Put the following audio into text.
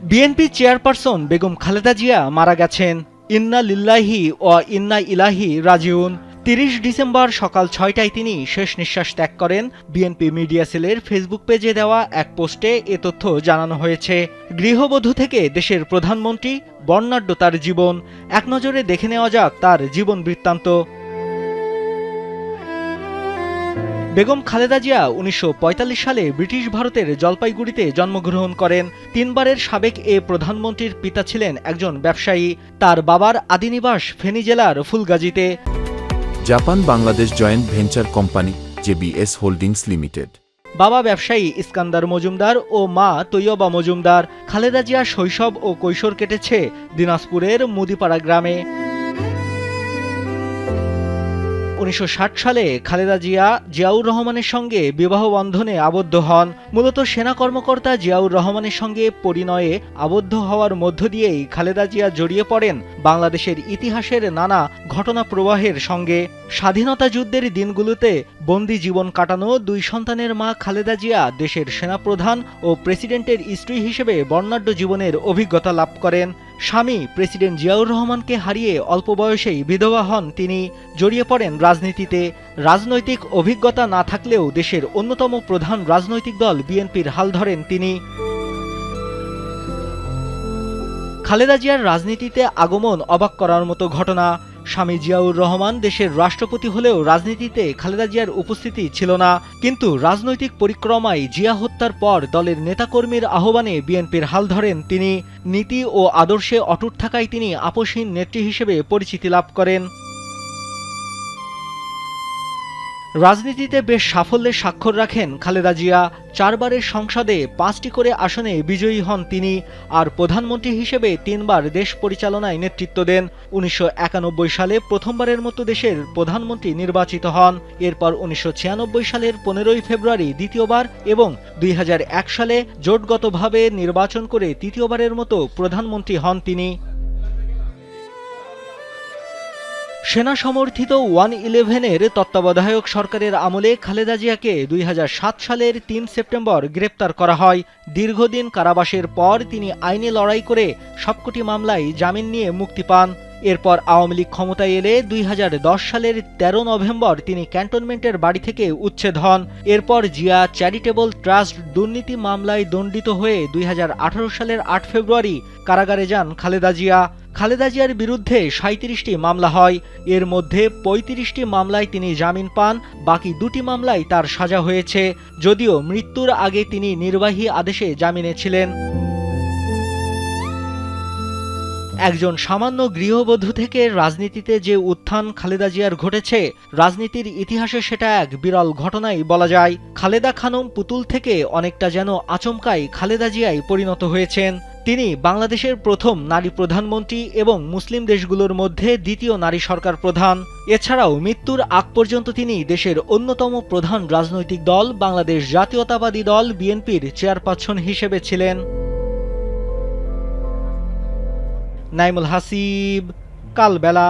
BNP chairperson Begum Khaleda Zia মারা গেছেন। ইন্না লিল্লাহি ওয়া ইন্না ইলাইহি রাজিউন। ৩০ ডিসেম্বর সকাল ৬টায় তিনি শেষ নিঃশ্বাস ত্যাগ করেন। বিএনপি মিডিয়া সেলের ফেসবুক পেজে দেওয়া এক পোস্টে এ তথ্য জানানো হয়েছে। গৃহবধূ থেকে দেশের প্রধানমন্ত্রী, বর্ণাঢ্য তার জীবন। এক নজরে দেখে নেওয়া যাক তার জীবন বৃত্তান্ত। বেগম খালেদা জিয়া ১৯৪৫ সালে ব্রিটিশ ভারতের জলপাইগুড়িতে জন্মগ্রহণ করেন। তিনবারের সাবেক এ প্রধানমন্ত্রীর পিতা ছিলেন একজন ব্যবসায়ী। তার বাবার আদিনিবাস ফেনী জেলার ফুলগাজীতে। Japan Bangladesh joint venture company JBS holdings limited. বাবা ব্যবসায়ী ইস্কান্দার মজুমদার ও মা তৈয়বা মজুমদার। খালেদা জিয়া শৈশব ও কৈশোর কেটেছে দিনাজপুরের মুদিপাড়া গ্রামে। ১৯৬০ সালে খালেদা জিয়া জিয়াউর রহমানের সঙ্গে বিবাহ বন্ধনে আবদ্ধ হন। মূলত সেনা কর্মকর্তা জিয়াউর রহমানের সঙ্গে পরিণয়ে আবদ্ধ হওয়ার মধ্য দিয়েই খালেদা জিয়া জড়িয়ে পড়েন বাংলাদেশের ইতিহাসের নানা ঘটনা প্রবাহের সঙ্গে। স্বাধীনতা যুদ্ধের দিনগুলোতে বন্দি জীবন কাটানো দুই সন্তানের মা খালেদা জিয়া দেশের সেনাপ্রধান ও প্রেসিডেন্টের স্ত্রী হিসেবে বর্ণাঢ্য জীবনের অভিজ্ঞতা লাভ করেন। স্বামী প্রেসিডেন্ট জিয়াউর রহমানকে হারিয়ে অল্প বয়সেই বিধবা হন তিনি। জড়িয়ে পড়েন রাজনীতিতে। রাজনৈতিক অভিজ্ঞতা না থাকলেও দেশের অন্যতম প্রধান রাজনৈতিক দল বিএনপির হাল ধরেন তিনি। খালেদা জিয়ার রাজনীতিতে আগমন অবাক করার মতো ঘটনা। স্বামী জিয়াউর রহমান দেশের রাষ্ট্রপতি হলেও রাজনীতিতে খালেদা জিয়ার উপস্থিতি ছিল না। কিন্তু রাজনৈতিক পরিক্রমায় জিয়া হত্যার পর দলের নেতাকর্মীর আহ্বানে বিএনপির হাল ধরেন তিনি। নীতি ও আদর্শে অটুট থাকায় তিনি আপোষহীন নেত্রী হিসেবে পরিচিতি লাভ করেন। রাজনীতিতে বেশ সাফল্যের স্বাক্ষর রাখেন খালেদা জিয়া। ৪ বারের সংসদে ৫টি করে আসনে বিজয়ী হন তিনি। আর প্রধানমন্ত্রী হিসেবে ৩ বার দেশ পরিচালনায় নেতৃত্ব দেন। ১৯৯১ সালে প্রথমবারের মতো দেশের প্রধানমন্ত্রী নির্বাচিত হন। এরপর ১৯৯৬ সালের ১৫ই ফেব্রুয়ারি দ্বিতীয়বার এবং ২০০১ সালে জোটগতভাবে নির্বাচন করে তৃতীয়বারের মতো প্রধানমন্ত্রী হন তিনি। সেনা সমর্থিত 111-এর তত্ত্বাবধায়ক সরকারের আমলে খালেদা জিয়াকে ২০০৭ সালের ৩ সেপ্টেম্বর গ্রেপ্তার করা হয়। দীর্ঘদিন কারাবাসের পর তিনি আইনি লড়াই করে সবকটি মামলায় জামিন নিয়ে মুক্তি পান। এরপর আওয়ামী লীগ ক্ষমতায় এলে ২০১০ সালের ১৩ নভেম্বর তিনি ক্যান্টনমেন্টের বাড়ি থেকে উচ্ছেদ হন। এরপর জিয়া চ্যারিটেবল ট্রাস্ট দুর্নীতি মামলায় দণ্ডিত হয়ে ২০১৮ সালের ৮ ফেব্রুয়ারি কারাগারে যান খালেদা জিয়া। খালেদা জিয়ার বিরুদ্ধে ৩৭টি মামলা হয়। এর মধ্যে ৩৫টি মামলায় তিনি জামিন পান। বাকি 2টি মামলায় তার সাজা হয়েছে, যদিও মৃত্যুর আগে তিনি নির্বাহী আদেশে জামিনে ছিলেন। একজন সামান্য গৃহবধূ থেকে রাজনীতিতে যে উত্থান খালেদা জিয়ার ঘটেছে, রাজনীতির ইতিহাসে সেটা এক বিরল ঘটনাই বলা যায়। খালেদা খানম পুতুল থেকে অনেকটা যেন আচমকাই খালেদা জিয়াই পরিণত হয়েছেন। তিনি বাংলাদেশের প্রথম নারী প্রধানমন্ত্রী এবং মুসলিম দেশগুলোর মধ্যে দ্বিতীয় নারী সরকার প্রধান। এছাড়াও মৃত্যুর আগ পর্যন্ত তিনি দেশের অন্যতম প্রধান রাজনৈতিক দল বাংলাদেশ জাতীয়তাবাদী দল বিএনপির চেয়ারপারসন হিসেবে ছিলেন। নাইমুল হাসিব, কালবেলা।